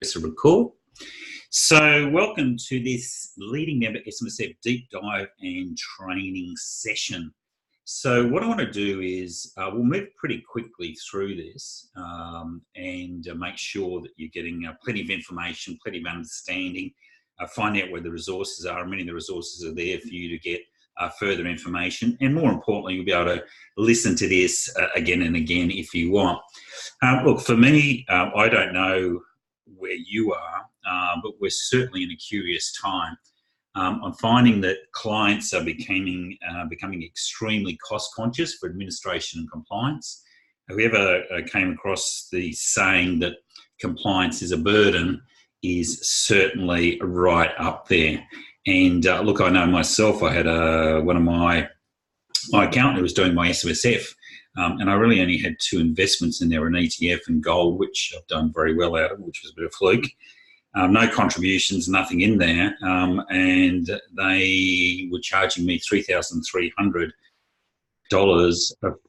Press a record. So welcome to this Leading Member SMSF deep dive and training session. So what I want to do is we'll move pretty quickly through this and make sure that you're getting plenty of information, plenty of understanding, find out where the resources are. Many of the resources are there for you to get further information, and more importantly, you'll be able to listen to this again and again if you want. Look, for me, I don't know where you are, but we're certainly in a curious time. I'm finding that clients are becoming extremely cost conscious for administration and compliance. Whoever came across the saying that compliance is a burden is certainly right up there. And look, I know myself, I had one of my accountant who was doing my SMSF, and I really only had two investments in there, an ETF and gold, which I've done very well out of, which was a bit of a fluke. No contributions, nothing in there, and they were charging me $3,300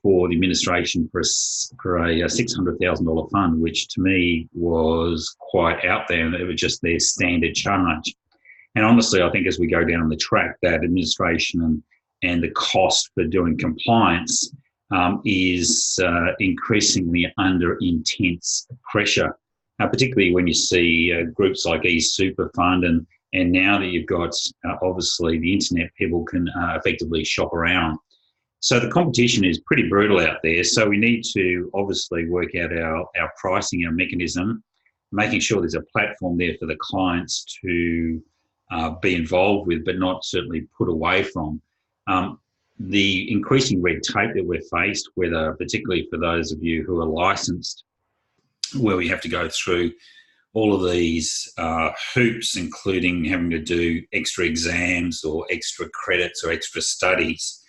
for the administration for a $600,000 fund, which to me was quite out there, and it was just their standard charge. And honestly, I think as we go down the track, that administration and the cost for doing compliance is increasingly under intense pressure, particularly when you see groups like eSuper Fund, and now that you've got obviously the internet, people can effectively shop around. So the competition is pretty brutal out there. So we need to obviously work out our pricing, our mechanism, making sure there's a platform there for the clients to be involved with, but not certainly put away from. The increasing red tape that we're faced, whether particularly for those of you who are licensed, where we have to go through all of these hoops, including having to do extra exams or extra credits or extra studies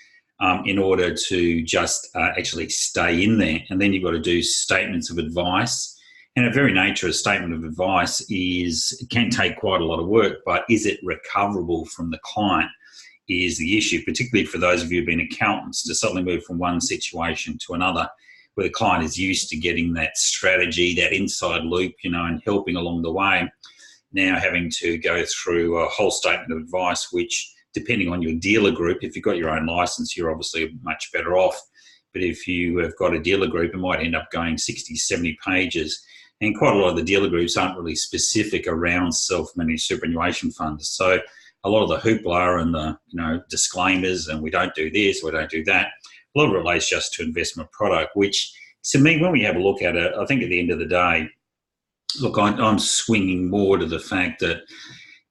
in order to just actually stay in there. And then you've got to do statements of advice. And the very nature of a statement of advice it can take quite a lot of work, but is it recoverable from the client is the issue, particularly for those of you who've been accountants, to suddenly move from one situation to another where the client is used to getting that strategy, that inside loop, and helping along the way. Now having to go through a whole statement of advice, which depending on your dealer group, if you've got your own license, you're obviously much better off. But if you have got a dealer group, it might end up going 60, 70 pages. And quite a lot of the dealer groups aren't really specific around self-managed superannuation funds. So a lot of the hoopla and the disclaimers, and we don't do this, we don't do that, a lot of it relates just to investment product, which to me, when we have a look at it, I think at the end of the day, look, I'm swinging more to the fact that,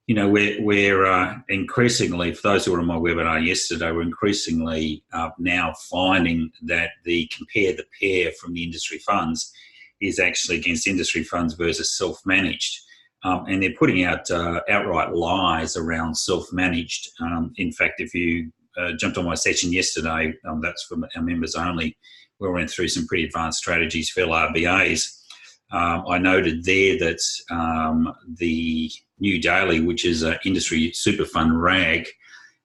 we're increasingly, for those who were on my webinar yesterday, we're increasingly now finding that the compare the pair from the industry funds is actually against industry funds versus self-managed. And they're putting out outright lies around self-managed. In fact, if you jumped on my session yesterday, that's for our members only, we went through some pretty advanced strategies for LRBAs. I noted there that the New Daily, which is an industry super fund rag,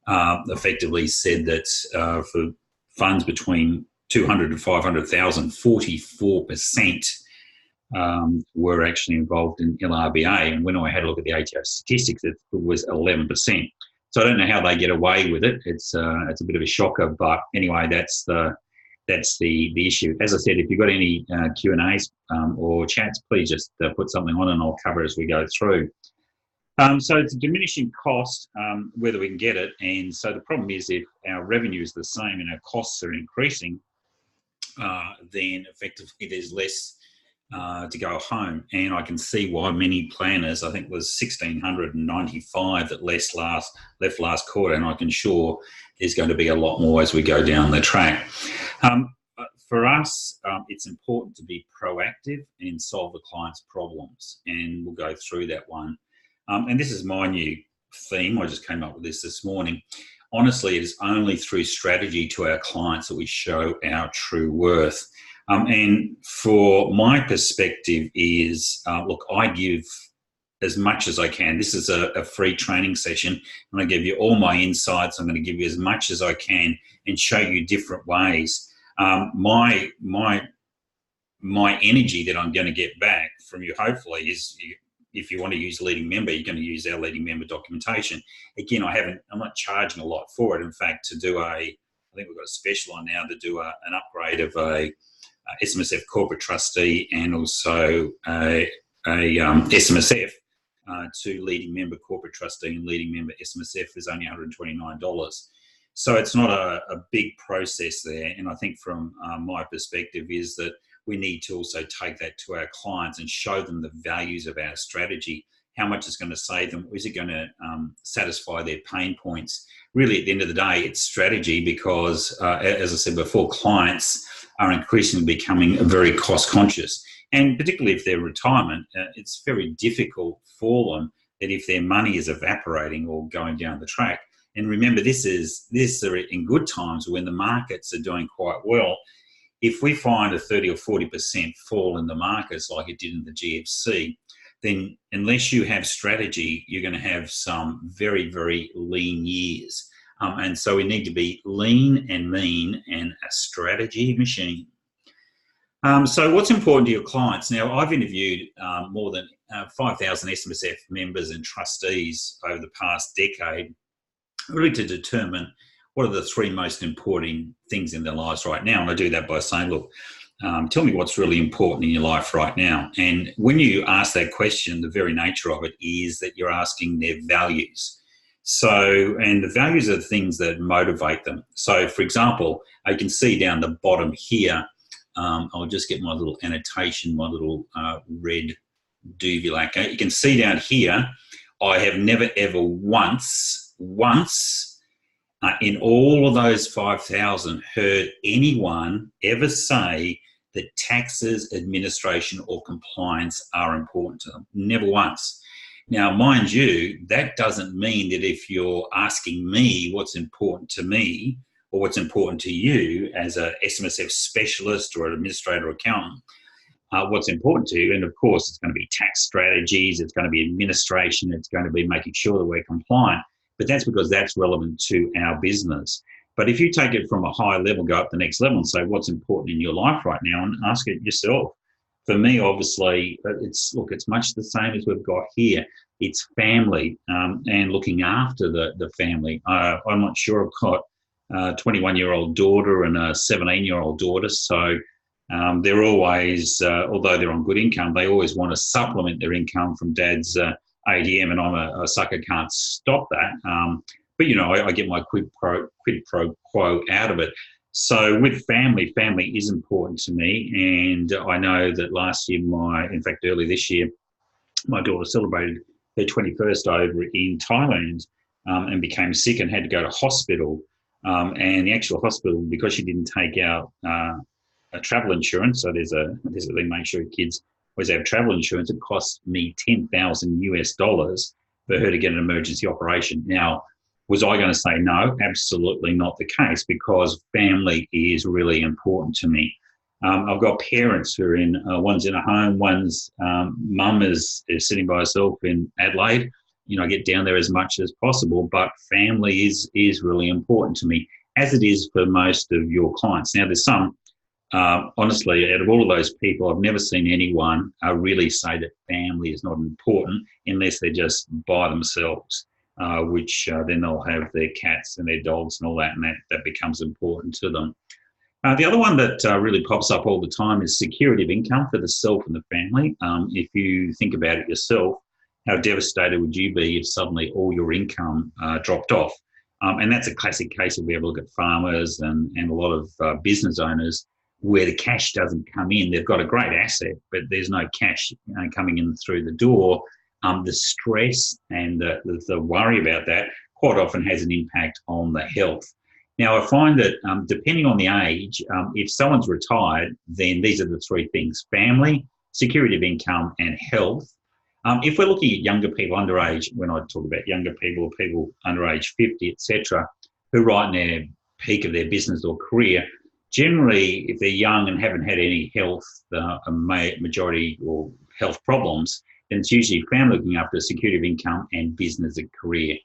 effectively said that for funds between 200 and 500,000, 44% were actually involved in LRBA. And when I had a look at the ATO statistics, it was 11%. So I don't know how they get away with it. It's a bit of a shocker, but anyway, that's the issue. As I said, if you've got any Q&As or chats, please just put something on and I'll cover as we go through. So it's a diminishing cost, whether we can get it. And so the problem is if our revenue is the same and our costs are increasing, then effectively there's less to go home. And I can see why many planners, I think it was 1,695 that left last quarter, and I can sure there's going to be a lot more as we go down the track. For us, it's important to be proactive and solve the client's problems, and we'll go through that one. And this is my new theme. I just came up with this morning. Honestly, it is only through strategy to our clients that we show our true worth. And for my perspective is, look, I give as much as I can. This is a free training session. I'm going to give you all my insights. I'm going to give you as much as I can and show you different ways. My energy that I'm going to get back from you, hopefully, is if you want to use Leading Member, you're going to use our Leading Member documentation. Again, I'm not charging a lot for it. In fact, I think we've got a special on now to do an upgrade of a SMSF corporate trustee and also a SMSF to Leading Member corporate trustee and Leading Member SMSF is only $129. So it's not a big process there. And I think from my perspective is that we need to also take that to our clients and show them the values of our strategy, how much it's going to save them, is it going to satisfy their pain points. Really, at the end of the day, it's strategy because, as I said before, clients are increasingly becoming very cost conscious. And particularly if they're retirement, it's very difficult for them that if their money is evaporating or going down the track. And remember, this is in good times when the markets are doing quite well. If we find a 30 or 40% fall in the markets like it did in the GFC, then unless you have strategy, you're going to have some very, very lean years. And so we need to be lean and mean and a strategy machine. So what's important to your clients? Now, I've interviewed more than 5,000 SMSF members and trustees over the past decade, really to determine what are the three most important things in their lives right now. And I do that by saying, look, tell me what's really important in your life right now. And when you ask that question, the very nature of it is that you're asking their values. So, and the values are the things that motivate them. So, for example, I can see down the bottom here, I'll just get my little annotation, my little red doobie lacquer. You can see down here, I have never ever once in all of those 5,000 heard anyone ever say that taxes, administration or compliance are important to them. Never once. Now, mind you, that doesn't mean that if you're asking me what's important to me or what's important to you as a SMSF specialist or an administrator or accountant, what's important to you, and of course it's going to be tax strategies, it's going to be administration, it's going to be making sure that we're compliant. But that's because that's relevant to our business. But if you take it from a high level, go up the next level and say, what's important in your life right now, and ask it yourself. For me, obviously, it's much the same as we've got here. It's family and looking after the family. I'm not sure. I've got a 21-year-old daughter and a 17-year-old daughter. So they're always, although they're on good income, they always want to supplement their income from dad's ADM, and I'm a sucker, can't stop that. But, you know, I get my quid pro quo out of it. So with family is important to me. And I know that last year, early this year, my daughter celebrated her 21st over in Thailand and became sick and had to go to hospital. And the actual hospital, because she didn't take out a travel insurance, so they make sure kids always have travel insurance, it cost me $10,000 for her to get an emergency operation. Now, was I going to say no? Absolutely not the case, because family is really important to me. I've got parents who are one's in a home, one's mum is sitting by herself in Adelaide. You know, I get down there as much as possible, but family is really important to me, as it is for most of your clients. Now, there's some, honestly, out of all of those people, I've never seen anyone really say that family is not important unless they're just by themselves, which then they'll have their cats and their dogs and all that, and that becomes important to them. The other one that really pops up all the time is security of income for the self and the family. If you think about it yourself, how devastated would you be if suddenly all your income dropped off? And that's a classic case if we ever look at farmers and a lot of business owners where the cash doesn't come in. They've got a great asset, but there's no cash coming in through the door. The stress and the worry about that quite often has an impact on the health. Now, I find that depending on the age, if someone's retired, then these are the three things: family, security of income, and health. If we're looking at younger people underage, when I talk about younger people or people under age 50, etc., who are right in their peak of their business or career, generally, if they're young and haven't had any health, majority or health problems, then it's usually family looking after security of income and business and career,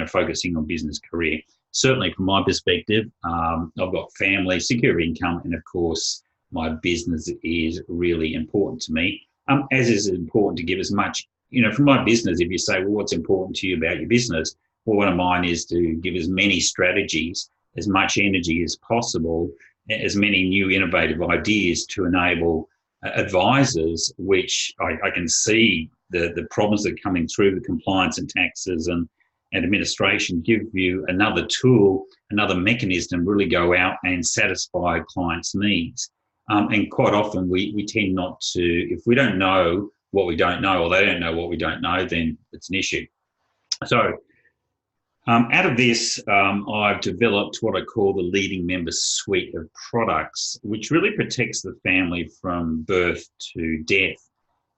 focusing on business career. Certainly from my perspective, I've got family, security of income, and of course, my business is really important to me, as is important to give as much from my business, if you say, well, what's important to you about your business? Well, one of mine is to give as many strategies, as much energy as possible, as many new innovative ideas to enable advisors, which I can see the problems that are coming through the compliance and taxes and administration, give you another tool, another mechanism to really go out and satisfy clients' needs. And quite often we tend not to, if we don't know what we don't know, or they don't know what we don't know, then it's an issue. So out of this, I've developed what I call the Leading Member suite of products, which really protects the family from birth to death.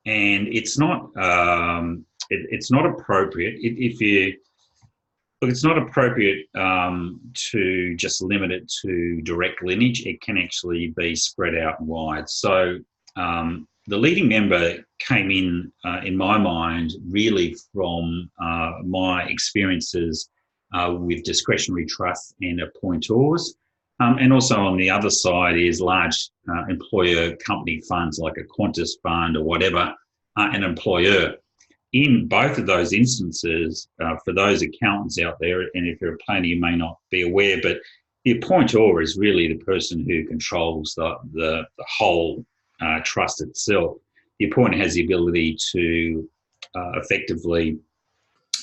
And it's not appropriate it's not appropriate to just limit it to direct lineage. It can actually be spread out wide. So the Leading Member came in my mind, really from my experiences with discretionary trusts and appointors. And also on the other side is large employer company funds like a Qantas fund or whatever, an employer. In both of those instances, for those accountants out there, and if you're a planner, you may not be aware, but the appointor is really the person who controls the whole trust itself. The appointer has the ability to effectively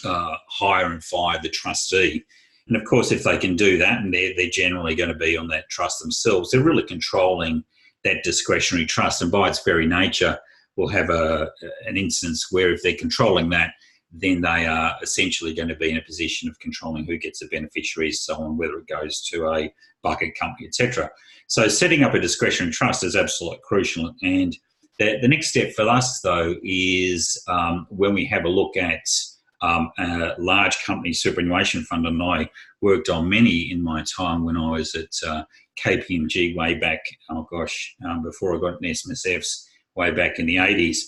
hire and fire the trustee. And of course, if they can do that, and they're generally going to be on that trust themselves, they're really controlling that discretionary trust. And by its very nature, will have an instance where if they're controlling that, then they are essentially going to be in a position of controlling who gets the beneficiaries, so on, whether it goes to a bucket company, etc. So setting up a discretionary trust is absolutely crucial. And the next step for us, though, is when we have a look at a large company superannuation fund, and I worked on many in my time when I was at KPMG way back, before I got in SMSFs, way back in the 80s.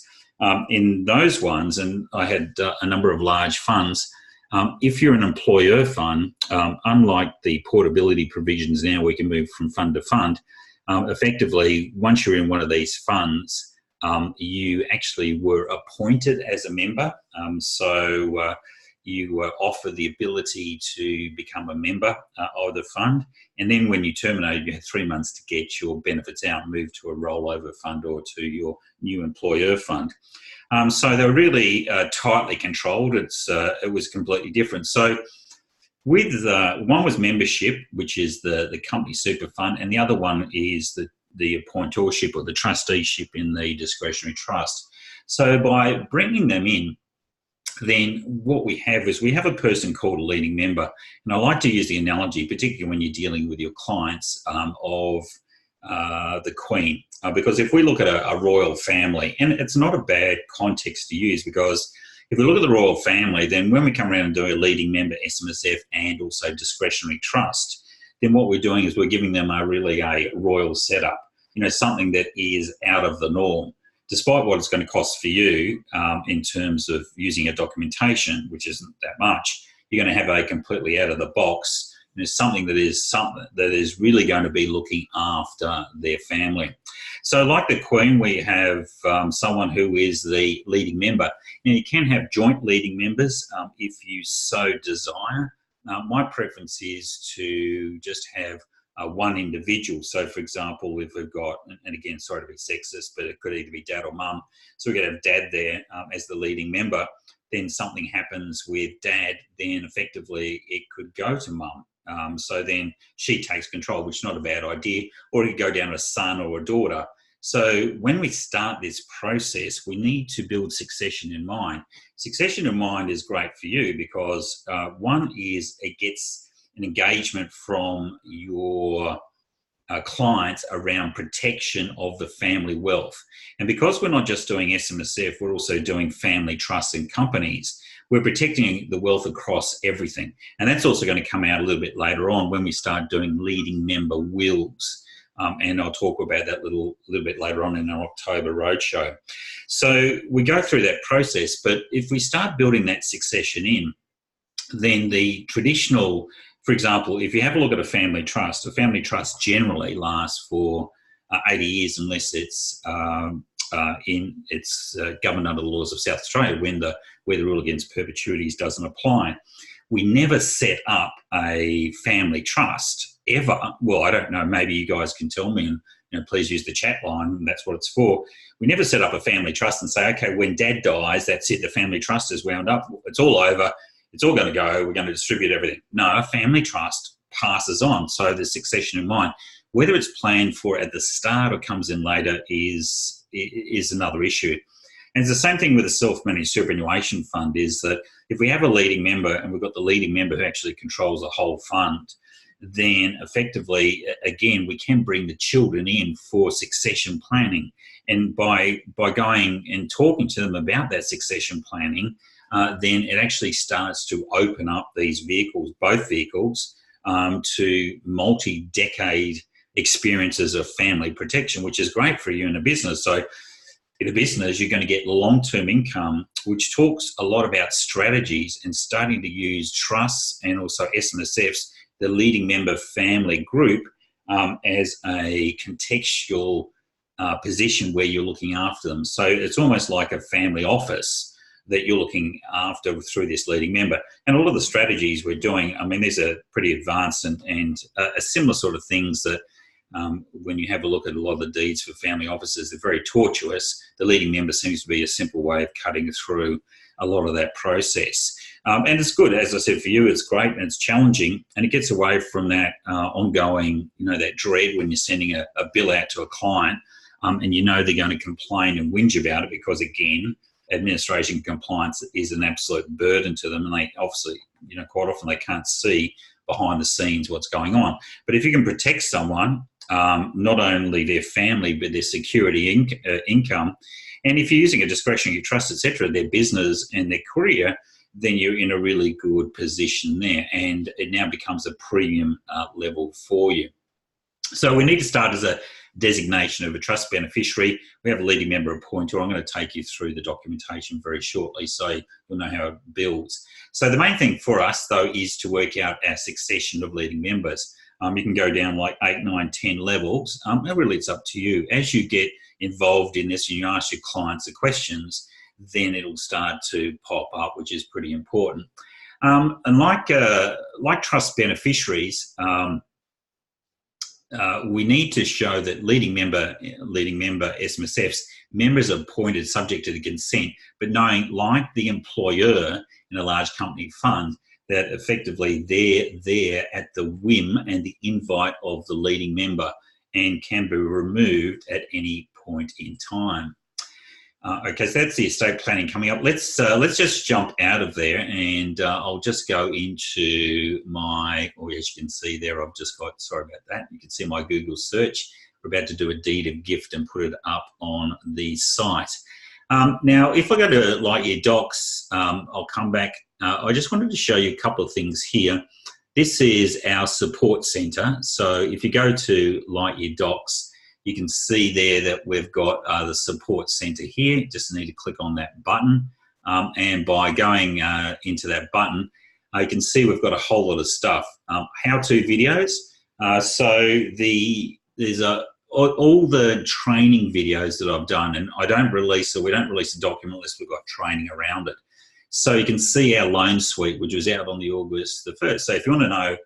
In those ones, and I had a number of large funds, if you're an employer fund, unlike the portability provisions now, we can move from fund to fund, effectively, once you're in one of these funds, you actually were appointed as a member. So you were offered the ability to become a member of the fund. And then when you terminated, you had 3 months to get your benefits out and move to a rollover fund or to your new employer fund. So they were really tightly controlled. It was completely different. So with one was membership, which is the company super fund, and the other one is the appointorship or the trusteeship in the discretionary trust. So by bringing them in, then what we have is we have a person called a leading member. And I like to use the analogy, particularly when you're dealing with your clients, of the Queen. Because if we look at a royal family, and it's not a bad context to use, because if we look at the royal family, then when we come around and do a leading member, SMSF, and also discretionary trust, then what we're doing is we're giving them a royal setup, something that is out of the norm. Despite what it's going to cost for you in terms of using a documentation, which isn't that much, you're going to have a completely out of the box, something that is really going to be looking after their family. So like the Queen, we have someone who is the leading member. Now you can have joint leading members if you so desire. My preference is to just have one individual. So for example, if we've got, and again, sorry to be sexist, but it could either be dad or mum. So we could have dad there as the leading member. Then something happens with dad, then effectively it could go to mum. So then she takes control, which is not a bad idea, or it could go down to a son or a daughter. So when we start this process, we need to build succession in mind. Succession in mind is great for you because one is it gets an engagement from your clients around protection of the family wealth. And because we're not just doing SMSF, we're also doing family trusts and companies. We're protecting the wealth across everything. And that's also going to come out a little bit later on when we start doing leading member wills. And I'll talk about that a little bit later on in our October roadshow. So we go through that process, but if we start building that succession in, then the traditional, for example, if you have a look at a family trust generally lasts for 80 years unless it's it's governed under the laws of South Australia where the rule against perpetuities doesn't apply. We never set up a family trust ever. Well, I don't know. Maybe you guys can tell me, and please use the chat line. That's what it's for. We never set up a family trust and say, okay, when Dad dies, that's it. The family trust is wound up. It's all over. It's all going to go. We're going to distribute everything. No, a family trust passes on. So there's succession in mind. Whether it's planned for at the start or comes in later is another issue. And it's the same thing with a self-managed superannuation fund, is that if we have a leading member and we've got the leading member who actually controls the whole fund, then effectively, again, we can bring the children in for succession planning. And by going and talking to them about that succession planning, then it actually starts to open up these vehicles, both vehicles, to multi-decade experiences of family protection, which is great for you in a business. So in a business, you're going to get long-term income, which talks a lot about strategies and starting to use trusts and also SMSFs, the leading member family group, as a contextual position where you're looking after them. So it's almost like a family office that you're looking after through this leading member. And all of the strategies we're doing, I mean, these are pretty advanced and a similar sort of things that when you have a look at a lot of the deeds for family offices, they're very tortuous. The leading member seems to be a simple way of cutting through a lot of that process. And it's good, as I said, for you, it's great and it's challenging, and it gets away from that ongoing, that dread when you're sending a bill out to a client and they're going to complain and whinge about it because, again, administration compliance is an absolute burden to them, and they obviously, quite often they can't see behind the scenes what's going on. But if you can protect someone, not only their family, but their security income, and if you're using a discretionary trust, etc., their business and their career, then you're in a really good position there, and it now becomes a premium level for you. So we need to start as a designation of a trust beneficiary. We have a leading member appointer. I'm going to take you through the documentation very shortly so you'll know how it builds. So the main thing for us, though, is to work out our succession of leading members. You can go down like 8, 9, 10 levels. It really, it's up to you. As you get involved in this and you ask your clients the questions, then it'll start to pop up, which is pretty important. And like trust beneficiaries, we need to show that leading member SMSFs, members are appointed subject to the consent, but knowing, like the employer in a large company fund, that effectively they're there at the whim and the invite of the leading member and can be removed at any point in time. Okay, so that's the estate planning coming up. Let's just jump out of there, and I'll just go into my, as you can see there, I've just got, sorry about that, you can see my Google search. We're about to do a deed of gift and put it up on the site. Now, if I go to LightYear Docs, I'll come back. I just wanted to show you a couple of things here. This is our support centre. So if you go to LightYear Docs, you can see there that we've got the support centre here. Just need to click on that button. And by going into that button, you can see we've got a whole lot of stuff. How-to videos. There's all the training videos that I've done, and we don't release a document unless we've got training around it. So you can see our loan suite, which was out on the August the 1st. So if you want to know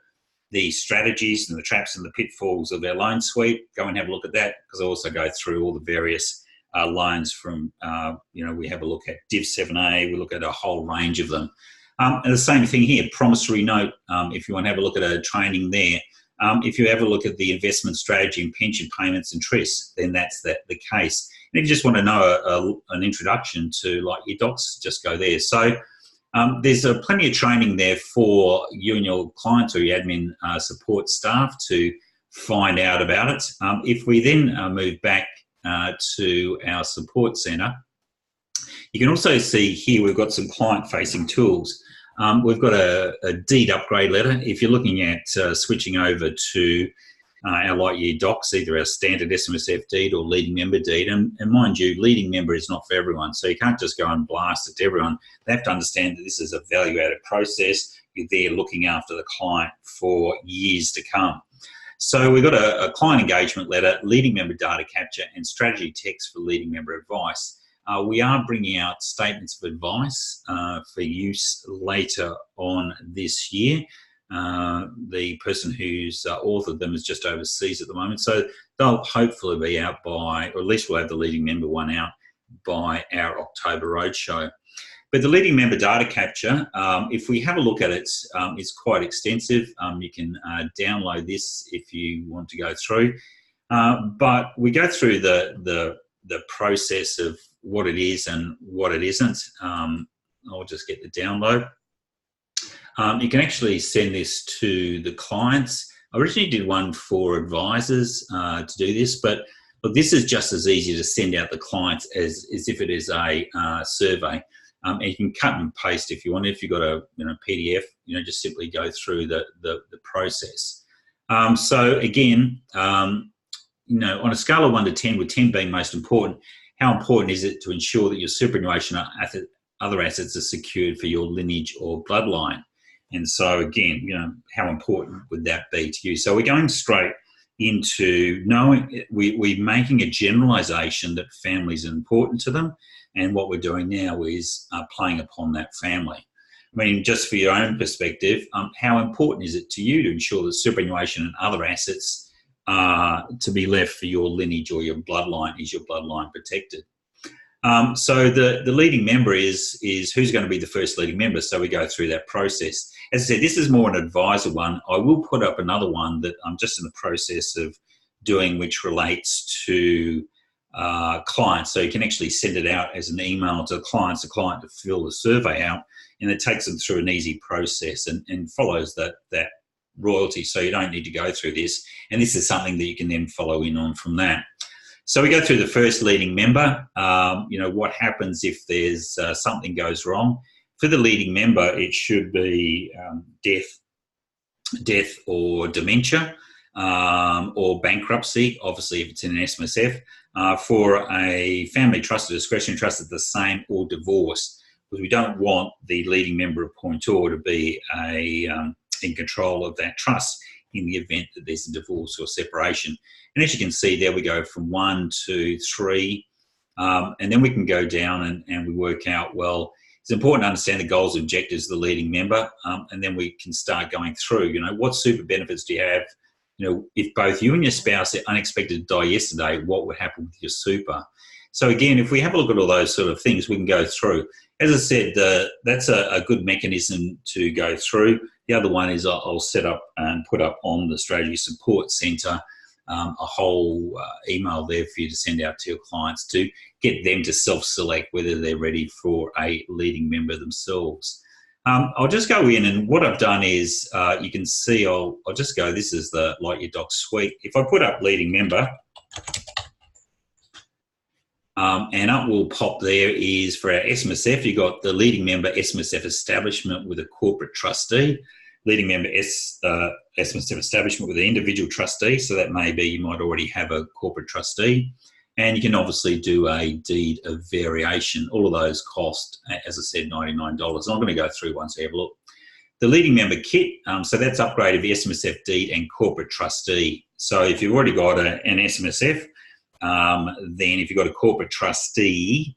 the strategies and the traps and the pitfalls of our loan suite, go and have a look at that, because I also go through all the various loans from, we have a look at Div 7A, we look at a whole range of them. And the same thing here, promissory note, if you want to have a look at a training there. If you have a look at the investment strategy and pension payments and trusts, then that's the case. And if you just want to know an introduction to LightYear Docs, just go there. So there's plenty of training there for you and your clients or your admin support staff to find out about it. If we then move back to our support centre, you can also see here we've got some client-facing tools. We've got a deed upgrade letter. If you're looking at switching over to our LightYear Docs, either our standard SMSF deed or leading member deed, and mind you, leading member is not for everyone, so you can't just go and blast it to everyone. They have to understand that this is a value-added process. You're there looking after the client for years to come. So we've got a client engagement letter, leading member data capture, and strategy text for leading member advice. We are bringing out statements of advice for use later on this year. The person who's authored them is just overseas at the moment, so they'll hopefully be out by, or at least we'll have the leading member one out by our October roadshow. But the leading member data capture, if we have a look at it, it's quite extensive. You can download this if you want to go through. But we go through the process of what it is and what it isn't. I'll just get the download. You can actually send this to the clients. I originally did one for advisors to do this, but look, this is just as easy to send out the clients as if it is a survey. And you can cut and paste if you want. If you've got a PDF, just simply go through the process. So again, on a scale of 1 to 10, with 10 being most important, how important is it to ensure that your superannuation or other assets are secured for your lineage or bloodline? And so again, how important would that be to you? So we're going straight into knowing, we're making a generalisation that families are important to them, and what we're doing now is playing upon that family. I mean, just for your own perspective, how important is it to you to ensure that superannuation and other assets to be left for your lineage or your bloodline? Is your bloodline protected? So the leading member is who's going to be the first leading member. So we go through that process. As I said, this is more an advisor one. I will put up another one that I'm just in the process of doing, which relates to clients. So you can actually send it out as an email to the client to fill the survey out, and it takes them through an easy process and follows that royalty. So you don't need to go through this. And this is something that you can then follow in on from that. So we go through the first leading member. What happens if there's something goes wrong? For the leading member, it should be death or dementia, or bankruptcy, obviously if it's in an SMSF. For a family trust or discretionary trust, it's the same, or divorce, because we don't want the leading member appointor to be in control of that trust in the event that there's a divorce or separation. And as you can see, there we go from 1 to 3, and then we can go down and we work out, well, it's important to understand the goals and objectives of the leading member, and then we can start going through, what super benefits do you have? If both you and your spouse are unexpected to die yesterday, what would happen with your super? So again, if we have a look at all those sort of things, we can go through. As I said, that's a good mechanism to go through. The other one is I'll set up and put up on the Strategy Support Centre a whole email there for you to send out to your clients to get them to self-select whether they're ready for a leading member themselves. I'll just go in, and what I've done is you can see I'll just go, this is the LightYear Docs suite. If I put up leading member, and up will pop there is for our SMSF, you've got the leading member SMSF establishment with a corporate trustee, leading member SMSF establishment with an individual trustee. So that may be, you might already have a corporate trustee. And you can obviously do a deed of variation. All of those cost, as I said, $99. And I'm going to go through once I have a look. The leading member kit, so that's upgrade of the SMSF deed and corporate trustee. So if you've already got an SMSF, then if you've got a corporate trustee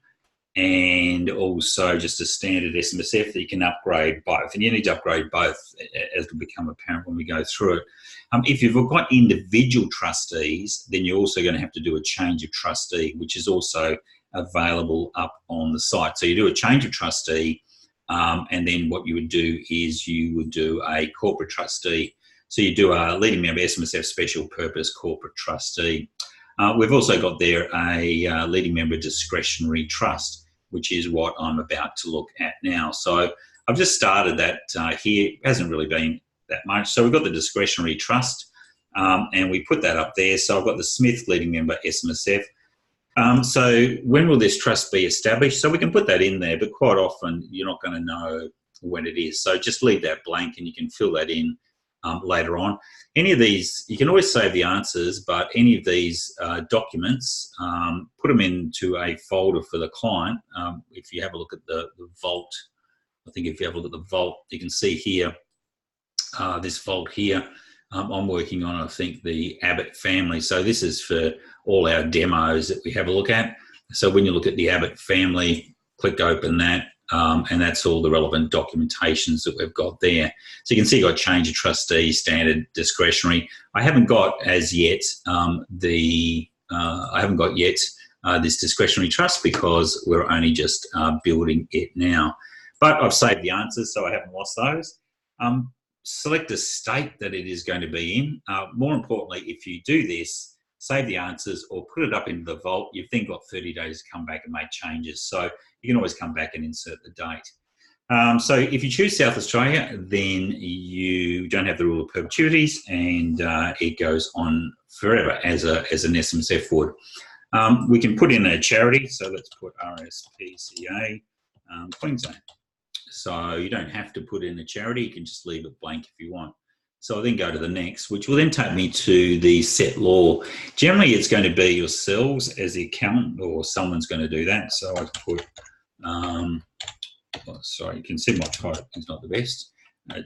and also just a standard SMSF, that you can upgrade both. And you need to upgrade both, as will become apparent when we go through it. If you've got individual trustees, then you're also going to have to do a change of trustee, which is also available up on the site. So you do a change of trustee, and then what you would do is you would do a corporate trustee. So you do a leading member SMSF special purpose corporate trustee. We've also got there a leading member discretionary trust, which is what I'm about to look at now. So I've just started that here. It hasn't really been that much. So we've got the discretionary trust, and we put that up there. So I've got the Smith leading member SMSF. So when will this trust be established? So we can put that in there, but quite often you're not going to know when it is. So just leave that blank and you can fill that in later on. Any of these, you can always save the answers, but any of these documents, put them into a folder for the client. If you have a look at the vault, I think if you have a look at the vault, you can see here, this vault here, I'm working on, I think, the Abbott-Family. So this is for all our demos that we have a look at. So when you look at the Abbott-Family, click open that, and that's all the relevant documentations that we've got there. So you can see I've got change of trustee, standard, discretionary. I haven't got as yet this discretionary trust because we're only just building it now. But I've saved the answers, so I haven't lost those. Select the state that it is going to be in. More importantly, if you do this, save the answers or put it up into the vault, you've then got 30 days to come back and make changes. So you can always come back and insert the date. So if you choose South Australia, then you don't have the rule of perpetuities and it goes on forever as an SMSF would. We can put in a charity, so let's put RSPCA Queensland. So you don't have to put in a charity, you can just leave it blank if you want. So I'll then go to the next, which will then take me to the set law. Generally, it's going to be yourselves as the accountant or someone's going to do that. So I put, sorry, you can see my title is not the best.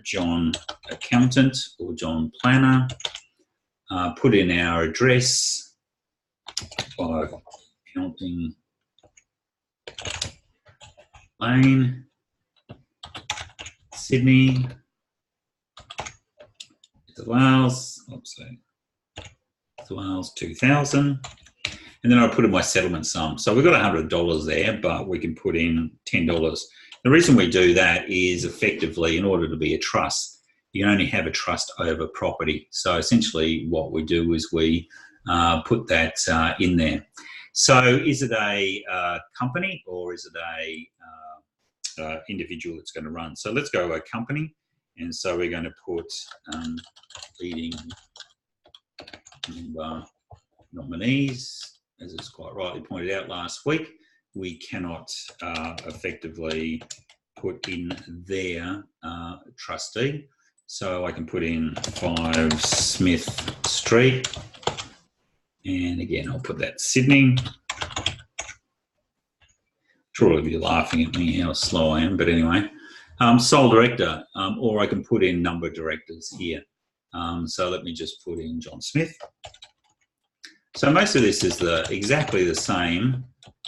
John Accountant or John Planner. Put in our address, 5 Accounting Lane, Sydney, Wales, Wales 2000, and then I put in my settlement sum. So we've got $100 there, but we can put in $10. The reason we do that is effectively in order to be a trust, you can only have a trust over property. So essentially what we do is we put that in there. So is it a company or is it a individual that's going to run? So let's go a company. And so we're going to put leading member nominees, as it's quite rightly pointed out last week. We cannot effectively put in their trustee. So I can put in 5 Smith Street. And again, I'll put that Sydney. Sure, you'll be laughing at me how slow I am, but anyway. Sole director, or I can put in number of directors here. So let me just put in John Smith. So most of this is exactly the same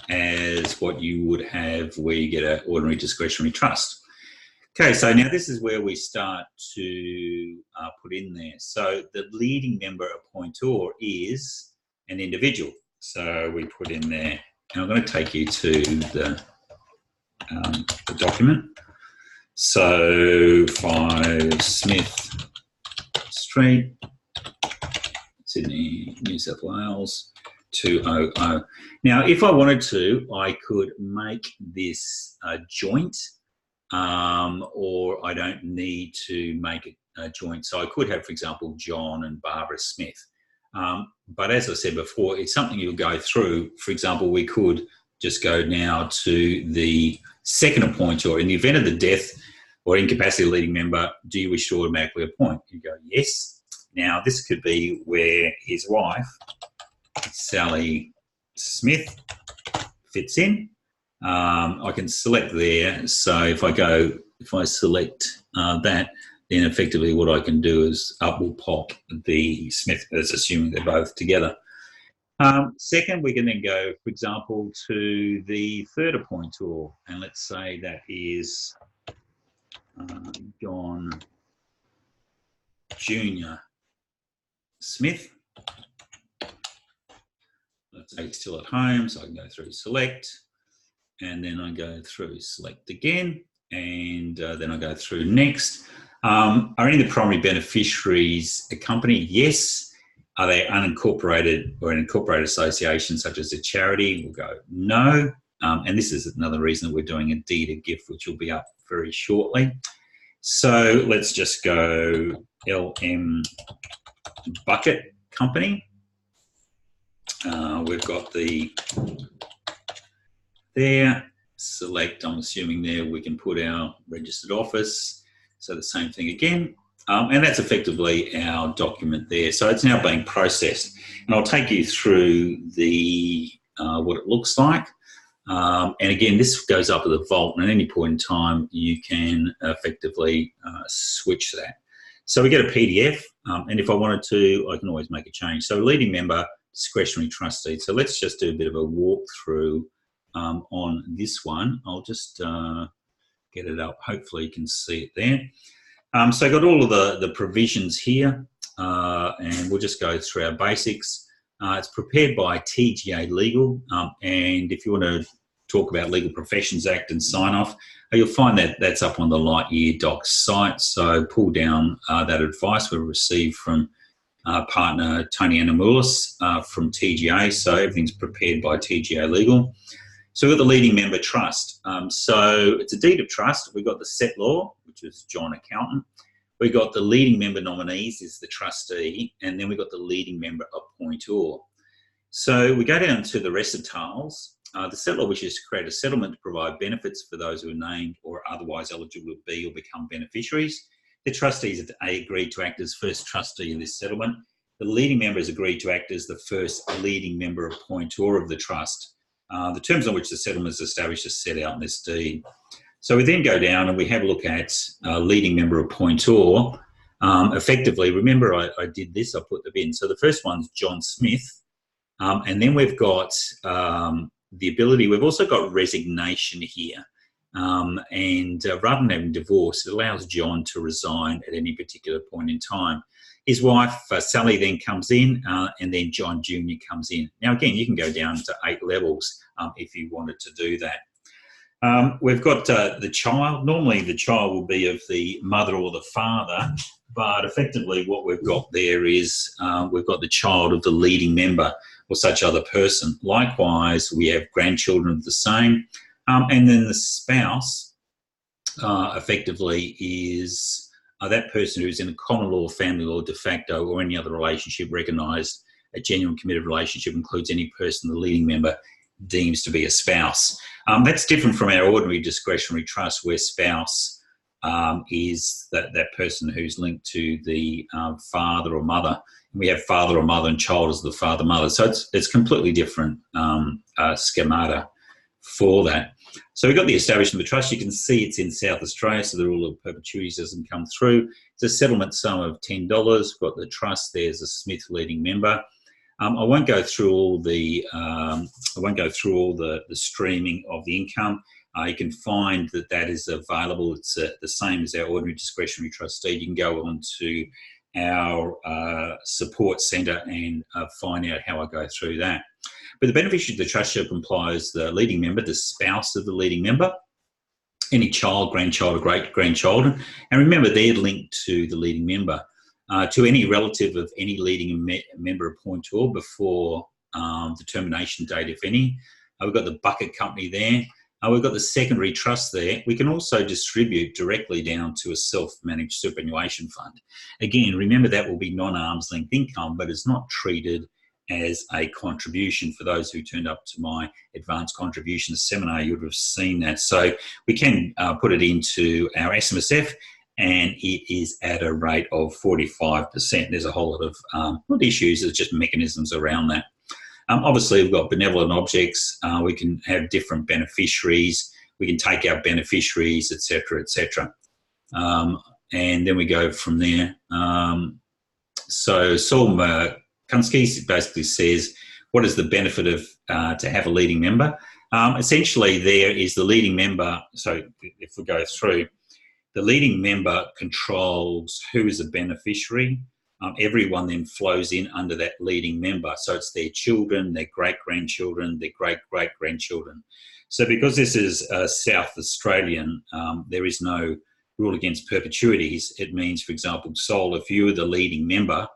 as what you would have where you get an ordinary discretionary trust. Okay, so now this is where we start to put in there. So the leading member appointor is an individual. So we put in there, and I'm going to take you to the document. So 5 Smith Street, Sydney, New South Wales, 200. Now, if I wanted to, I could make this a joint, or I don't need to make it a joint. So I could have, for example, John and Barbara Smith. But as I said before, it's something you'll go through. For example, we could just go now to the second appointer. In the event of the death or incapacity of the leading member, do you wish to automatically appoint? You go, yes. Now, this could be where his wife, Sally Smith, fits in. I can select there. So if I select that, then effectively what I can do is up will pop the Smith, as assuming they're both together. Second, we can then go, for example, to the third appointor, and let's say that is John Junior Smith. Let's say he's still at home, so I can go through select, and then I go through select again, and then I go through next. Are any of the primary beneficiaries a company? Yes. Are they unincorporated or an incorporated association such as a charity? We'll go no. And this is another reason that we're doing a deed of gift, which will be up very shortly. So let's just go LM Bucket Company. We've got there, select, I'm assuming there we can put our registered office. So the same thing again. And that's effectively our document there. So it's now being processed. And I'll take you through what it looks like. And again, this goes up at the vault, and at any point in time, you can effectively switch that. So we get a PDF, and if I wanted to, I can always make a change. So leading member, discretionary trustee. So let's just do a bit of a walkthrough on this one. I'll just get it up. Hopefully you can see it there. So I got all of the provisions here, and we'll just go through our basics. It's prepared by TGA Legal, and if you want to talk about Legal Professions Act and sign off, you'll find that that's up on the LightYear Docs site. So pull down that advice we received from partner Tony Anamoulis from TGA. So everything's prepared by TGA Legal. So we've got the leading member trust. So it's a deed of trust. We've got the set law, which is John Accountant. We've got the leading member nominees is the trustee, and then we've got the leading member appointor. So we go down to the recitals. The settlor wishes to create a settlement to provide benefits for those who are named or otherwise eligible to be or become beneficiaries. The trustees have agreed to act as first trustee of this settlement. The leading member has agreed to act as the first leading member appointor of the trust. The terms on which the settlement is established are set out in this deed. So we then go down and we have a look at leading member appointor. Effectively, remember I did this, I put them in. So the first one's John Smith. And then we've got the ability, we've also got resignation here. And rather than having divorce, it allows John to resign at any particular point in time. His wife, Sally, then comes in, and then John Jr. comes in. Now, again, you can go down to 8 levels if you wanted to do that. We've got the child. Normally, the child will be of the mother or the father, but effectively what we've got there is we've got the child of the leading member or such other person. Likewise, we have grandchildren of the same. And then the spouse effectively is that person who's in a common law, family law, de facto, or any other relationship recognised. A genuine committed relationship includes any person the leading member deems to be a spouse. That's different from our ordinary discretionary trust, where spouse is that person who's linked to the father or mother. We have father or mother and child as the father, mother. So it's completely different schemata for that. So we've got the establishment of the trust. You can see it's in South Australia, so the rule of perpetuities doesn't come through. It's a settlement sum of $10. We've got the trust. There's a Smith leading member. I won't go through all the streaming of the income. You can find that is available. It's the same as our ordinary discretionary trustee. You can go on to our support centre and find out how I go through that. But the beneficiary of the trust shall comply as the leading member, the spouse of the leading member, any child, grandchild, or great-grandchild. And remember, they're linked to the leading member. To any relative of any leading member appointor before the termination date, if any. We've got the bucket company there. We've got the secondary trust there. We can also distribute directly down to a self-managed superannuation fund. Again, remember that will be non-arm's length income, but it's not treated as a contribution. For those who turned up to my advanced contributions seminar, you would have seen that. So we can put it into our SMSF, and it is at a rate of 45%. There's a whole lot of not issues, there's just mechanisms around that. Obviously, we've got benevolent objects. We can have different beneficiaries. We can take out beneficiaries, etc., etc. And then we go from there. So Saul Kunsky basically says, what is the benefit of to have a leading member? Essentially, there is the leading member. So if we go through, the leading member controls who is a beneficiary. Everyone then flows in under that leading member. So it's their children, their great-grandchildren, their great-great-grandchildren. So because this is South Australian, there is no rule against perpetuities. It means, for example, Sol, if you are the leading member,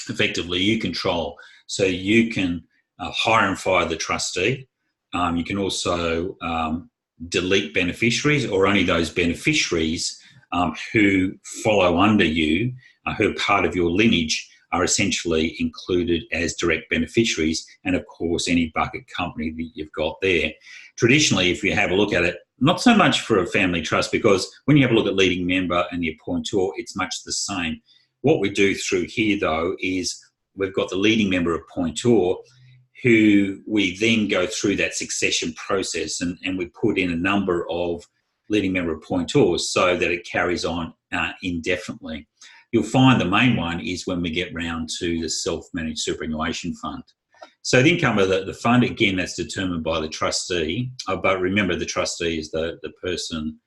effectively you control. So you can hire and fire the trustee. You can also delete beneficiaries, or only those beneficiaries who follow under you, who are part of your lineage, are essentially included as direct beneficiaries, and of course any bucket company that you've got there. Traditionally, if you have a look at it, not so much for a family trust, because when you have a look at leading member and the appointor, it's much the same. What we do through here though is we've got the leading member appointor, who we then go through that succession process, and we put in a number of leading member appointors so that it carries on indefinitely. you'll find the main one is when we get round to the self-managed superannuation fund. So the income of the fund, again, that's determined by the trustee. But remember, the trustee is the person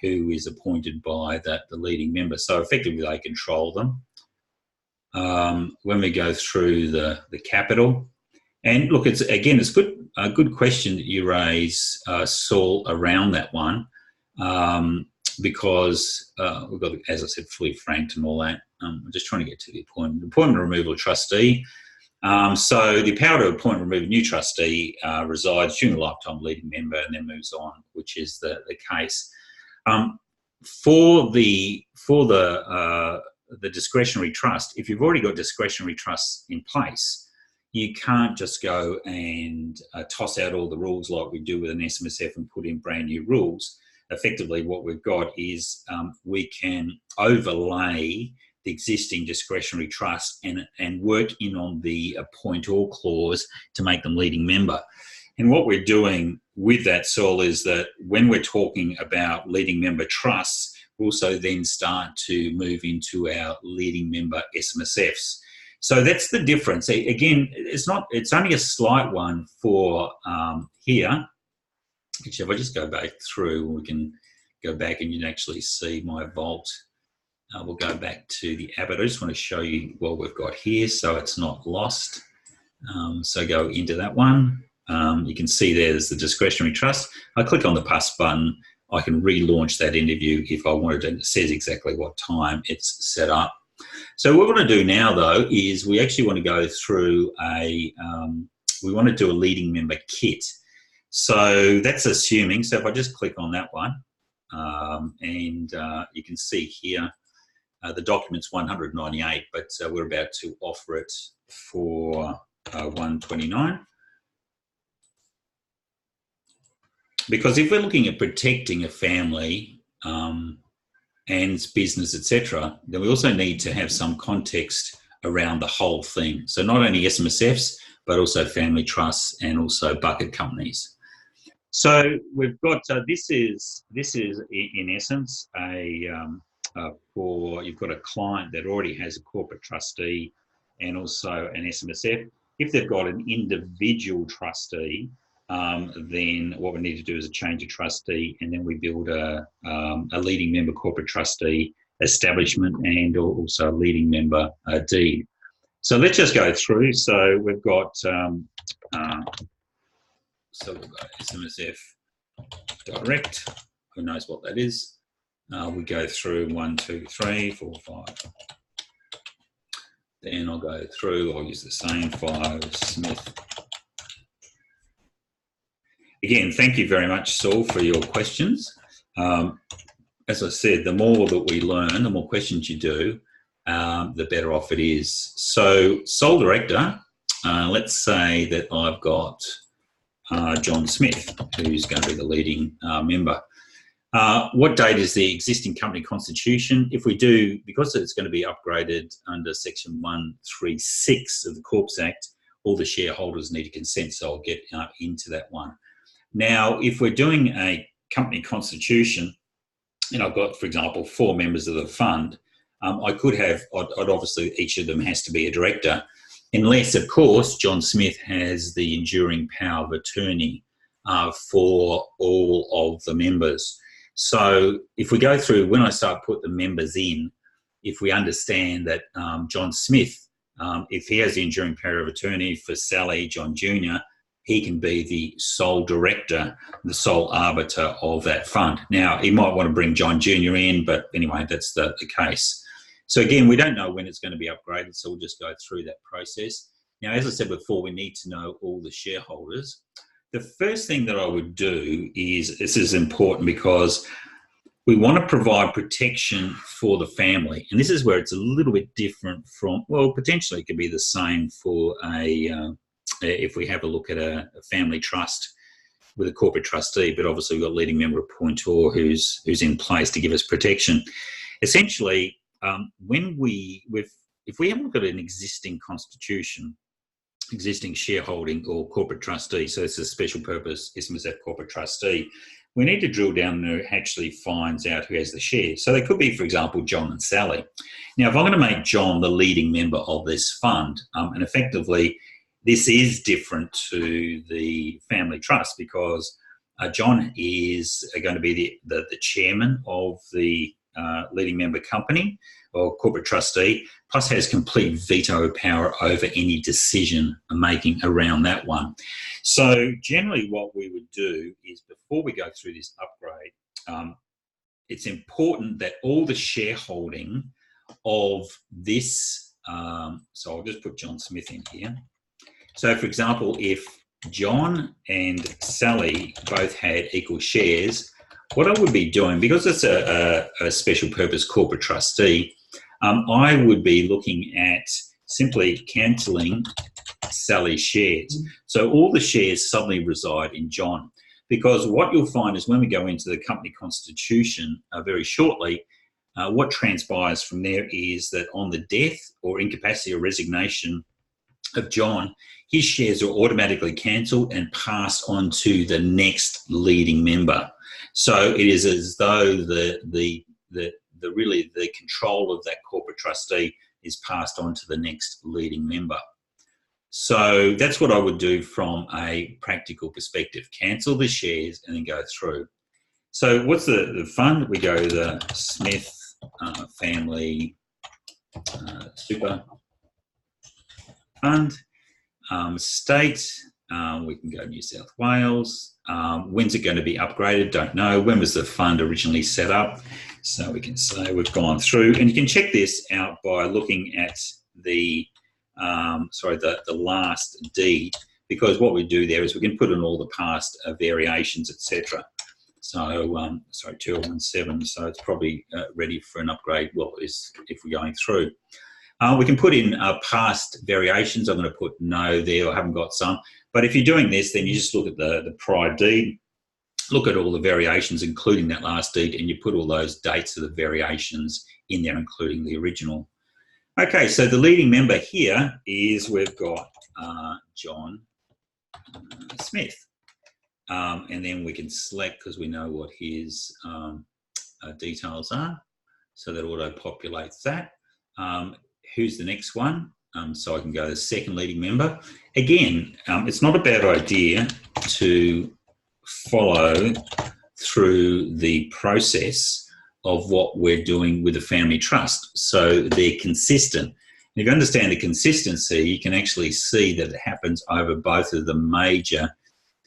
who is appointed by the leading member. So effectively, they control them. When we go through the capital, and look, it's a good question that you raise, Saul, around that one, because we've got, as I said, fully franked and all that. I'm just trying to get to the appointment removal of trustee. So the power to appoint and remove a new trustee resides during the lifetime of the leading member and then moves on, which is the case. For the discretionary trust, if you've already got discretionary trusts in place, you can't just go and toss out all the rules like we do with an SMSF and put in brand new rules. Effectively, what we've got is we can overlay the existing discretionary trust and work in on the appoint-all clause to make them leading member. And what we're doing with that, Saul, is that when we're talking about leading member trusts, we also then start to move into our leading member SMSFs. So that's the difference. Again, it's only a slight one for here. Actually, if I just go back through, we can go back and you can actually see my vault. We'll go back to the Abbott. I just want to show you what we've got here so it's not lost. So go into that one. You can see there's the discretionary trust. I click on the plus button. I can relaunch that interview if I wanted to. It says exactly what time it's set up. So what we want to do now, though, is we actually want to go through we want to do a leading member kit. So that's assuming, so if I just click on that one, and you can see here, the document's 198, but we're about to offer it for 129. Because if we're looking at protecting a family and its business, etc., then we also need to have some context around the whole thing. So not only SMSFs, but also family trusts and also bucket companies. So we've got this is in essence you've got a client that already has a corporate trustee and also an SMSF. If they've got an individual trustee, then what we need to do is a change of trustee, and then we build a leading member corporate trustee establishment and also a leading member deed. So let's just go through. So we've got SMSF direct. Who knows what that is? We go through 1, 2, 3, 4, 5. Then I'll go through. I'll use the same 5 Smith. Again, thank you very much, Saul, for your questions. As I said, the more that we learn, the more questions you do, the better off it is. So, sole director, let's say that I've got John Smith, who's going to be the leading member. What date is the existing company constitution? If we do, because it's going to be upgraded under Section 136 of the Corps Act, all the shareholders need to consent, so I'll get into that one. Now, if we're doing a company constitution, and I've got, for example, 4 members of the fund, I'd obviously, each of them has to be a director, unless, of course, John Smith has the enduring power of attorney for all of the members. So if we go through, when I start put the members in, if we understand that John Smith, if he has the enduring power of attorney for Sally, John Jr., he can be the sole director, the sole arbiter of that fund. Now, he might want to bring John Jr. in, but anyway, that's the case. So again, we don't know when it's going to be upgraded, so we'll just go through that process. Now, as I said before, we need to know all the shareholders. The first thing that I would do is, this is important because we want to provide protection for the family. And this is where it's a little bit different from, well, potentially it could be the same for if we have a look at a family trust with a corporate trustee, but obviously we've got leading member appointor who's in place to give us protection. Essentially, if we haven't got an existing constitution, existing shareholding or corporate trustee, so it's a special purpose SMSF corporate trustee, we need to drill down and actually finds out who has the shares. So they could be, for example, John and Sally. Now, if I'm going to make John the leading member of this fund, and effectively this is different to the family trust because John is going to be the chairman of the leading member company or corporate trustee, plus has complete veto power over any decision making around that one. So generally what we would do is before we go through this upgrade, it's important that all the shareholding of this, so I'll just put John Smith in here. So for example, if John and Sally both had equal shares, what I would be doing, because it's a special purpose corporate trustee, I would be looking at simply cancelling Sally's shares. So all the shares suddenly reside in John, because what you'll find is when we go into the company constitution very shortly, what transpires from there is that on the death or incapacity or resignation of John, his shares are automatically cancelled and passed on to the next leading member. So it is as though the control of that corporate trustee is passed on to the next leading member. So that's what I would do from a practical perspective. Cancel the shares and then go through. So what's the fund? We go the Smith Family Super Fund. State, we can go New South Wales. When's it going to be upgraded? Don't know. When was the fund originally set up? So we can say we've gone through, and you can check this out by looking at the last deed, because what we do there is we can put in all the past variations, etc. So 2017, so it's probably ready for an upgrade. Well, if we're going through. We can put in past variations. I'm going to put no there, I haven't got some. But if you're doing this, then you just look at the prior deed, look at all the variations, including that last deed, and you put all those dates of the variations in there, including the original. Okay, so the leading member here is we've got John Smith. And then we can select, because we know what his details are. So that auto-populates that. Who's the next one? So I can go to the second leading member. Again, it's not a bad idea to follow through the process of what we're doing with the family trust. So they're consistent. And if you understand the consistency, you can actually see that it happens over both of the major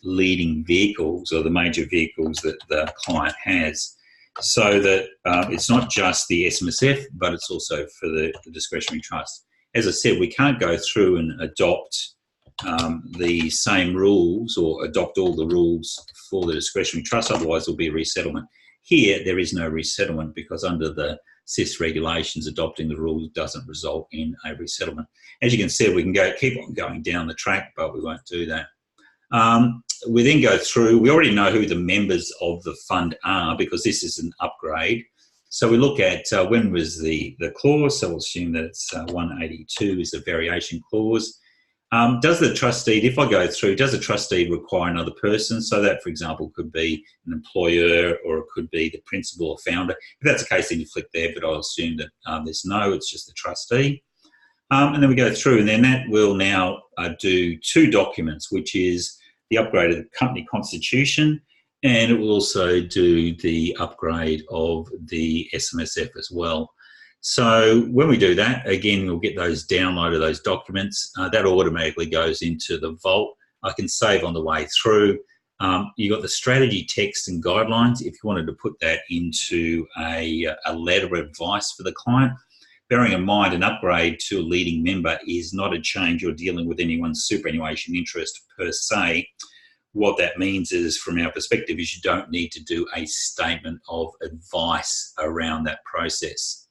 leading vehicles or the major vehicles that the client has. So that it's not just the SMSF, but it's also for the discretionary trust. As I said, we can't go through and adopt the same rules or adopt all the rules for the discretionary trust, otherwise there'll be a resettlement. Here, there is no resettlement because under the SIS regulations, adopting the rules doesn't result in a resettlement. As you can see, we can keep on going down the track, but we won't do that. We then go through, we already know who the members of the fund are because this is an upgrade. So we look at when was the clause, so we'll assume that it's 182 is the variation clause. Does the trustee, if I go through, does the trustee require another person? So that, for example, could be an employer or it could be the principal or founder. If that's the case, then you flick there, but I'll assume that there's no, it's just the trustee. And then we go through, and then that will now do two documents, which is the upgrade of the company constitution, and it will also do the upgrade of the SMSF as well. So when we do that, again, we'll get those download of those documents. That automatically goes into the vault. I can save on the way through. You've got the strategy text and guidelines. If you wanted to put that into a letter of advice for the client, bearing in mind an upgrade to a leading member is not a change or dealing with anyone's superannuation interest per se. What that means is, from our perspective, is you don't need to do a statement of advice around that process.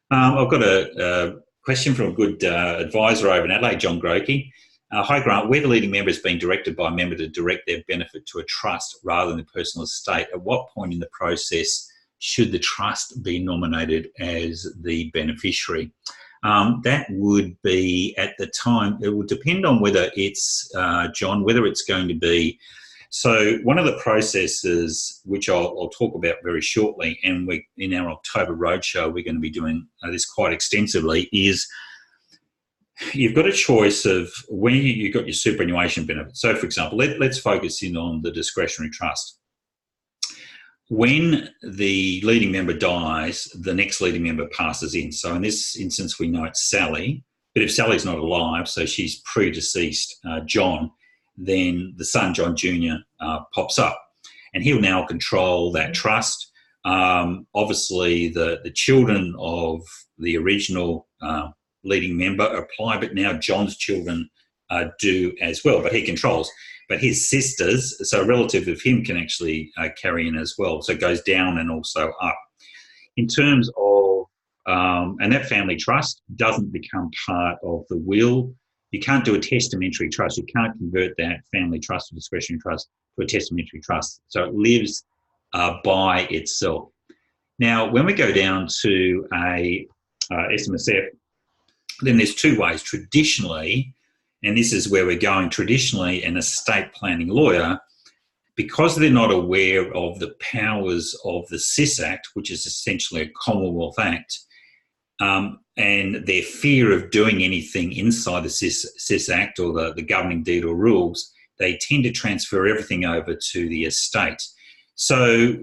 I've got a question from a good advisor over in Adelaide, John Grokey. Hi Grant, where the leading member is being directed by a member to direct their benefit to a trust rather than the personal estate, at what point in the process should the trust be nominated as the beneficiary? That would be at the time, it would depend on whether it's, John, whether it's going to be So one of the processes, which I'll talk about very shortly, and in our October roadshow, we're going to be doing this quite extensively, is you've got a choice of when you've got your superannuation benefit. So, for example, let's focus in on the discretionary trust. When the leading member dies, the next leading member passes in. So in this instance, we know it's Sally, but if Sally's not alive, so she's predeceased John, then the son, John Jr., pops up, and he'll now control that trust. Obviously, the children of the original leading member apply, but now John's children do as well, but he controls. But his sisters, so a relative of him, can actually carry in as well. So it goes down and also up. In terms of, and that family trust doesn't become part of the will. You can't do a testamentary trust. You can't convert that family trust or discretionary trust to a testamentary trust. So it lives by itself. Now, when we go down to a SMSF, then there's two ways. Traditionally, and this is where we're going, traditionally an estate planning lawyer, because they're not aware of the powers of the SIS Act, which is essentially a Commonwealth Act, and their fear of doing anything inside the SIS Act or the governing deed or rules, they tend to transfer everything over to the estate. So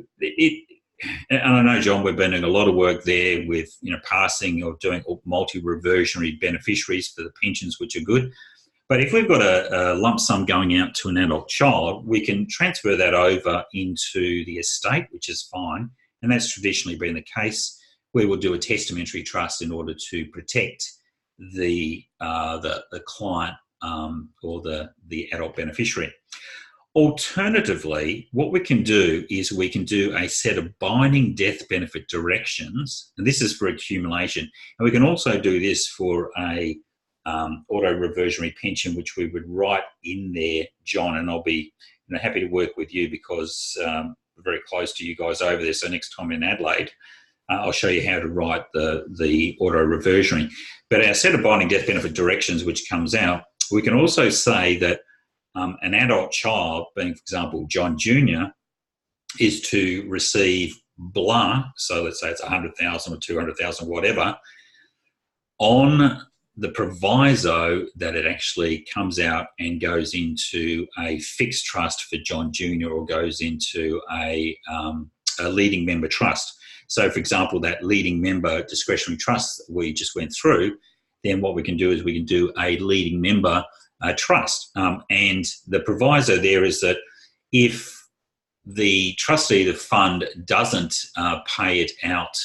and I know, John, we've been doing a lot of work there with, passing or doing multi-reversionary beneficiaries for the pensions, which are good. But if we've got a lump sum going out to an adult child, we can transfer that over into the estate, which is fine. And that's traditionally been the case, where we'll do a testamentary trust in order to protect the client or the adult beneficiary. Alternatively, what we can do is we can do a set of binding death benefit directions, and this is for accumulation. And we can also do this for a auto-reversionary pension, which we would write in there, John, and I'll be happy to work with you because we're very close to you guys over there. So next time in Adelaide, I'll show you how to write the auto-reversionary. But our set of binding death benefit directions, which comes out, we can also say that an adult child, being, for example, John Jr., is to receive blah, so let's say it's 100,000 or 200,000, whatever, on the proviso that it actually comes out and goes into a fixed trust for John Jr. or goes into a leading member trust. So, for example, that leading member discretionary trust that we just went through, then what we can do is we can do a leading member trust. And the proviso there is that if the trustee of the fund doesn't pay it out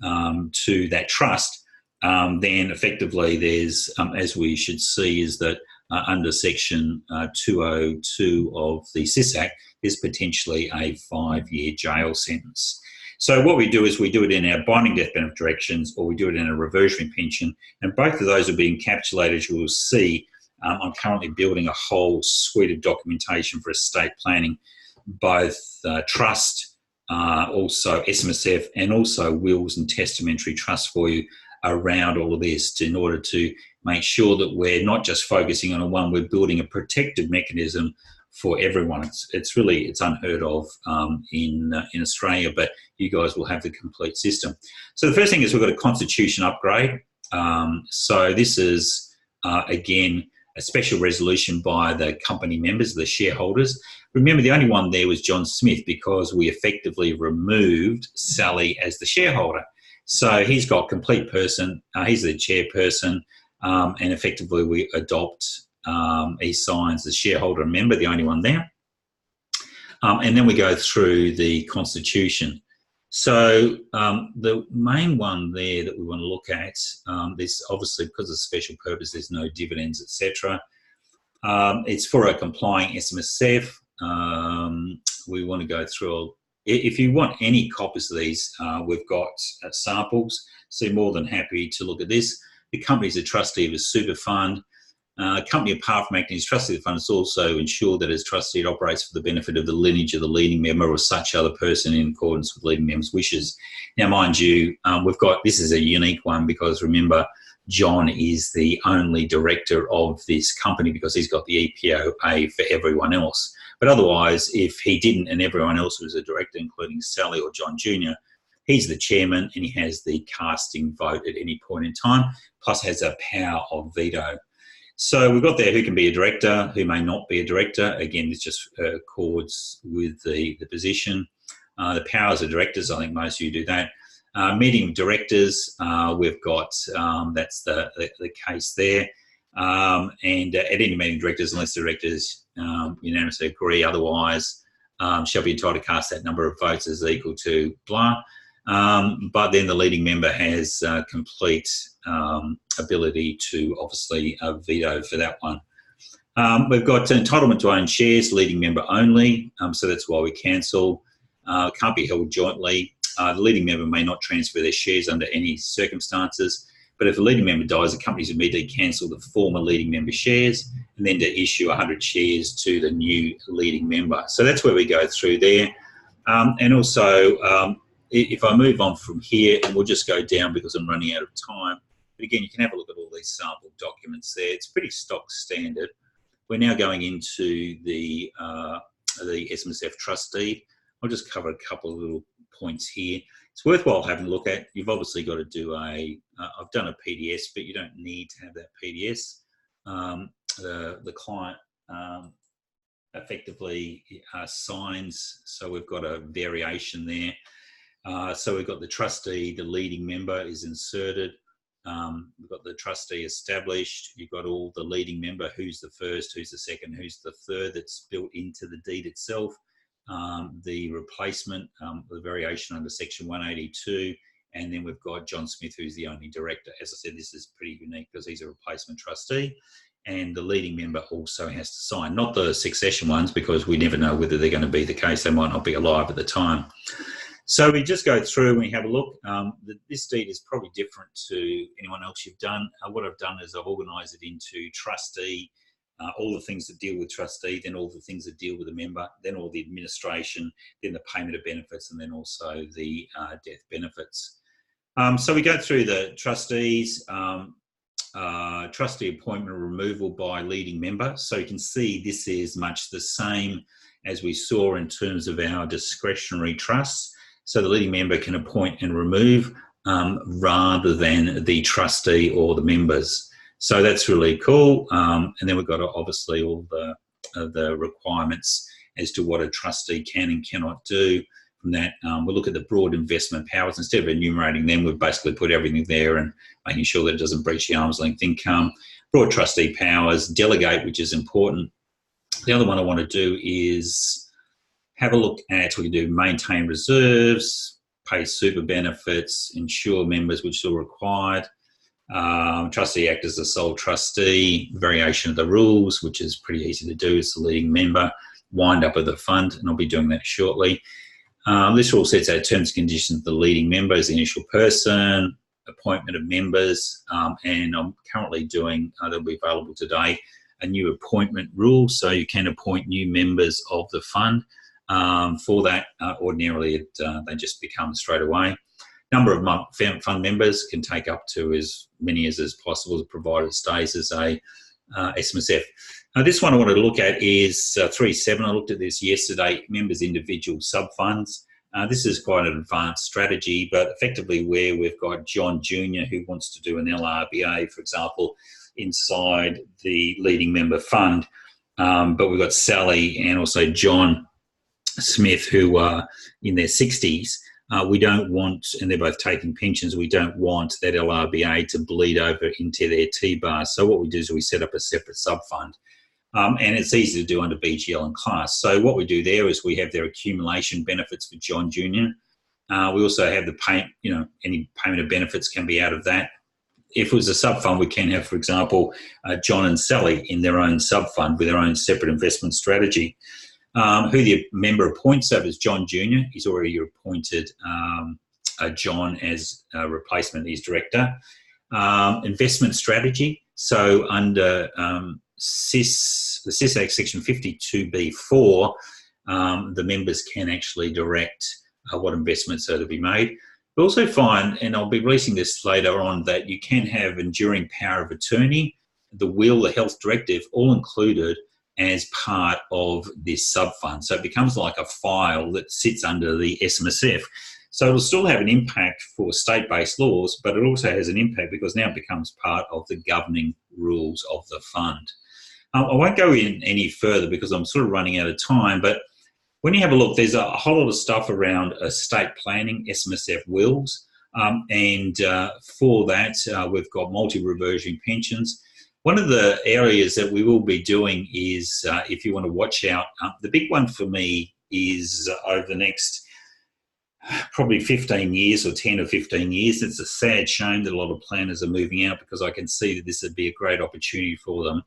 to that trust, then effectively there's, as we should see, is that under section 202 of the SIS Act, there's potentially a 5-year jail sentence. So what we do is we do it in our binding death benefit directions, or we do it in a reversionary pension, and both of those will be encapsulated, as you will see. I'm currently building a whole suite of documentation for estate planning, both trust, also SMSF, and also wills and testamentary trusts for you around all of this, in order to make sure that we're not just focusing on one, we're building a protective mechanism for everyone. It's unheard of in Australia, but you guys will have the complete system. So the first thing is we've got a constitution upgrade. So this is, again, a special resolution by the company members, the shareholders. Remember, the only one there was John Smith, because we effectively removed Sally as the shareholder. So he's got complete person, he's the chairperson, and effectively we adopt, he signs the shareholder member, the only one there. And then we go through the constitution. So the main one there that we want to look at, there's obviously, because of special purpose, there's no dividends, etc. It's for a complying SMSF. We want to go through, if you want any copies of these, we've got samples, so more than happy to look at this. The company's a trustee of a super fund. Company, apart from acting as trustee of the fund, is also ensured that as trustee it operates for the benefit of the lineage of the leading member or such other person in accordance with leading member's wishes. Now, mind you, we've got, this is a unique one, because remember, John is the only director of this company because he's got the EPOA for everyone else. But otherwise, if he didn't and everyone else was a director, including Sally or John Jr., he's the chairman and he has the casting vote at any point in time, plus has a power of veto. So we've got there who can be a director, who may not be a director. Again, this just accords with the position. The powers of directors, I think most of you do that. Meeting of directors, we've got, that's the case there. And at any meeting of directors, unless the directors unanimously agree otherwise, shall be entitled to cast that number of votes as equal to blah. But then the leading member has complete ability to obviously veto for that one. We've got entitlement to own shares, leading member only, so that's why we cancel. Can't be held jointly. The leading member may not transfer their shares under any circumstances, but if the leading member dies, the companies immediately cancel the former leading member shares and then to issue 100 shares to the new leading member. So that's where we go through there. And also, if I move on from here, and we'll just go down because I'm running out of time. But again, you can have a look at all these sample documents there. It's pretty stock standard. We're now going into the SMSF trustee. I'll just cover a couple of little points here. It's worthwhile having a look at. You've obviously got to do I've done a PDS, but you don't need to have that PDS. The client effectively signs, so we've got a variation there. So we've got the trustee, the leading member is inserted. We've got the trustee established. You've got all the leading member, who's the first, who's the second, who's the third, that's built into the deed itself. The replacement, the variation under section 182, and then we've got John Smith, who's the only director. As I said, this is pretty unique because he's a replacement trustee, and the leading member also has to sign, not the succession ones, because we never know whether they're going to be the case. They might not be alive at the time. So we just go through and we have a look. This deed is probably different to anyone else you've done. What I've done is I've organised it into trustee, all the things that deal with trustee, then all the things that deal with the member, then all the administration, then the payment of benefits, and then also the death benefits. So we go through the trustees, trustee appointment removal by leading member. So you can see this is much the same as we saw in terms of our discretionary trusts. So the leading member can appoint and remove rather than the trustee or the members. So that's really cool. And then we've got obviously all the requirements as to what a trustee can and cannot do. From that, we'll look at the broad investment powers. Instead of enumerating them, we've basically put everything there and making sure that it doesn't breach the arm's length income. Broad trustee powers, delegate, which is important. The other one I want to do is have a look at, we can do maintain reserves, pay super benefits, insure members, which is all required. Trustee act as the sole trustee, variation of the rules, which is pretty easy to do as the leading member, wind up of the fund, and I'll be doing that shortly. This rule sets out terms and conditions of the leading member as the initial person, appointment of members, and I'm currently doing, that'll be available today, a new appointment rule, so you can appoint new members of the fund. For that, ordinarily they just become straight away. Number of fund members can take up to as many as possible, provided it stays as a SMSF. This one I wanted to look at is 3.7. I looked at this yesterday, members' individual sub-funds. This is quite an advanced strategy, but effectively where we've got John Jr. who wants to do an LRBA, for example, inside the leading member fund, but we've got Sally and also John Smith who are in their 60s. We don't want, and they're both taking pensions, we don't want that LRBA to bleed over into their T-bar. So what we do is we set up a separate sub-fund. And it's easy to do under BGL and class. So what we do there is we have their accumulation benefits for John Jr. We also have the payment, any payment of benefits can be out of that. If it was a sub-fund, we can have, for example, John and Sally in their own sub-fund with their own separate investment strategy. Who the member appoints, so if it's John Jr., he's already appointed John as a replacement as director. Investment strategy, so under the SIS Act section 52B4, the members can actually direct what investments are to be made. We also find, and I'll be releasing this later on, that you can have enduring power of attorney, the will, the health directive, all included as part of this sub-fund. So it becomes like a file that sits under the SMSF. So it'll still have an impact for state-based laws, but it also has an impact because now it becomes part of the governing rules of the fund. I won't go in any further because I'm sort of running out of time, but when you have a look, there's a whole lot of stuff around estate planning, SMSF wills, and for that, we've got multi-reversionary pensions. One of the areas that we will be doing is, if you want to watch out, the big one for me is over the next probably 15 years or 10 or 15 years. It's a sad shame that a lot of planners are moving out because I can see that this would be a great opportunity for them.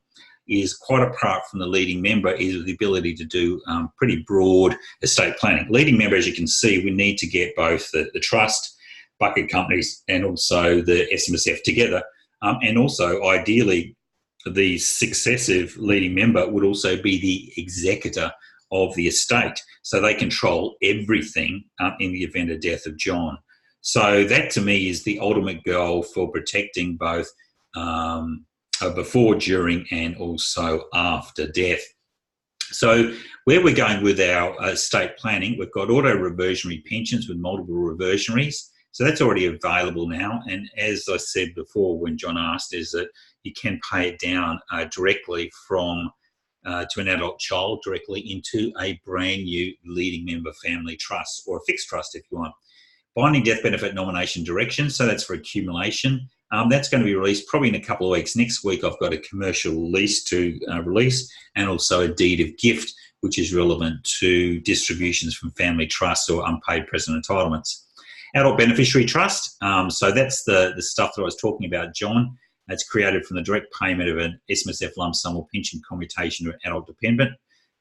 Is quite apart from the leading member is the ability to do pretty broad estate planning. Leading member, as you can see, we need to get both the trust, bucket companies, and also the SMSF together. And also, ideally, the successive leading member would also be the executor of the estate. So they control everything in the event of death of John. So that, to me, is the ultimate goal for protecting both before, during, and also after death. So where we're going with our estate planning, we've got auto-reversionary pensions with multiple reversionaries. So that's already available now. And as I said before when John asked, is that you can pay it down directly from to an adult child directly into a brand new leading member family trust or a fixed trust if you want. Binding death benefit nomination direction, so that's for accumulation. That's going to be released probably in a couple of weeks. Next week I've got a commercial lease to release and also a deed of gift, which is relevant to distributions from family trusts or unpaid present entitlements. Adult beneficiary trust, so that's the stuff that I was talking about, John. It's created from the direct payment of an SMSF lump sum or pension commutation to an adult dependent,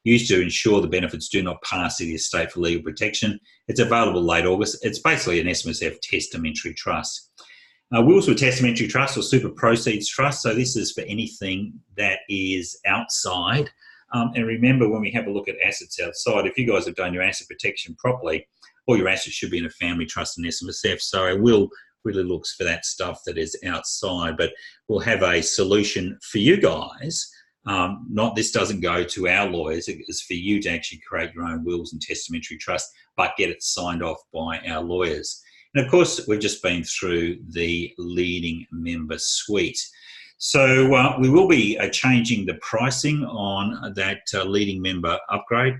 used to ensure the benefits do not pass to the estate for legal protection. It's available late August. It's basically an SMSF testamentary trust. Wills with testamentary trust or super proceeds trust. So this is for anything that is outside. And remember, when we have a look at assets outside, if you guys have done your asset protection properly, all your assets should be in a family trust and SMSF. So our will really looks for that stuff that is outside, but we'll have a solution for you guys. This doesn't go to our lawyers. It's for you to actually create your own wills and testamentary trust, but get it signed off by our lawyers. And of course, we've just been through the leading member suite. So we will be changing the pricing on that leading member upgrade.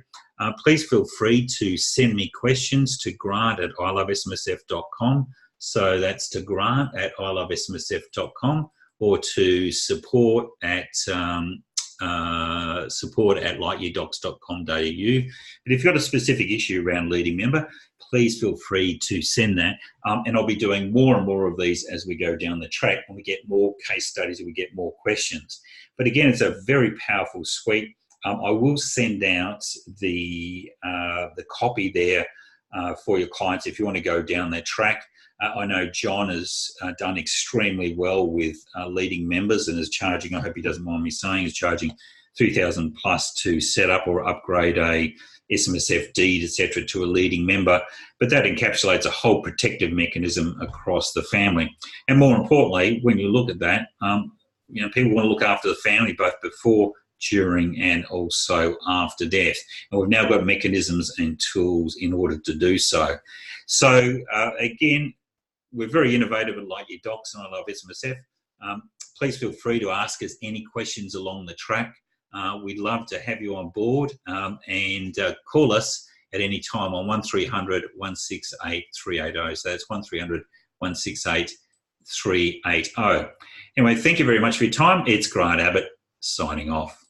Please feel free to send me questions to grant@ilovesmsf.com. So that's to grant@ilovesmsf.com or to support@lightyeardocs.com.au. But if you've got a specific issue around leading member, please feel free to send that. And I'll be doing more and more of these as we go down the track and we get more case studies and we get more questions. But again, it's a very powerful suite. I will send out the copy there for your clients if you want to go down that track. I know John has done extremely well with leading members and is charging, I hope he doesn't mind me saying, is charging $3,000 plus to set up or upgrade a SMSF deed, etc., to a leading member. But that encapsulates a whole protective mechanism across the family. And more importantly, when you look at that, people want to look after the family both before, during, and also after death. And we've now got mechanisms and tools in order to do so. So again, we're very innovative at LightYear Docs and I love SMSF. Please feel free to ask us any questions along the track. We'd love to have you on board and call us at any time on 1300 168 380. So that's 1300 168 380. Anyway, thank you very much for your time. It's Grant Abbott signing off.